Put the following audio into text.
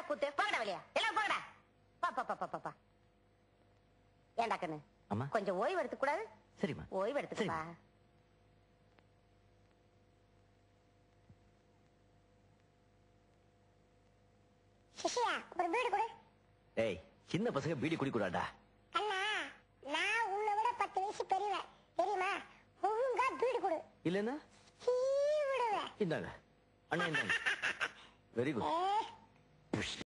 கூத்து போகடா வெளியா எல்லாம் போகடா பாப்பா ஏண்டா கண்ணு அம்மா கொஞ்சம் ஓய்வு எடுத்துக்க கூடாது சரிம்மா ஓய்வு எடுத்துக்கப்பா சிஷியா ஒரு பீடி கொடு ஏய் சின்ன பசங்க பீடி குடிக்கூடாடா அண்ணா நான் உன்னை விட 10 வயசு பெரியவன் தெரியுமா ஒழுங்கா பீடி கொடு இல்லன்னா விடுவேன் இந்தாங்க அண்ணா இந்தாங்க வெரி குட்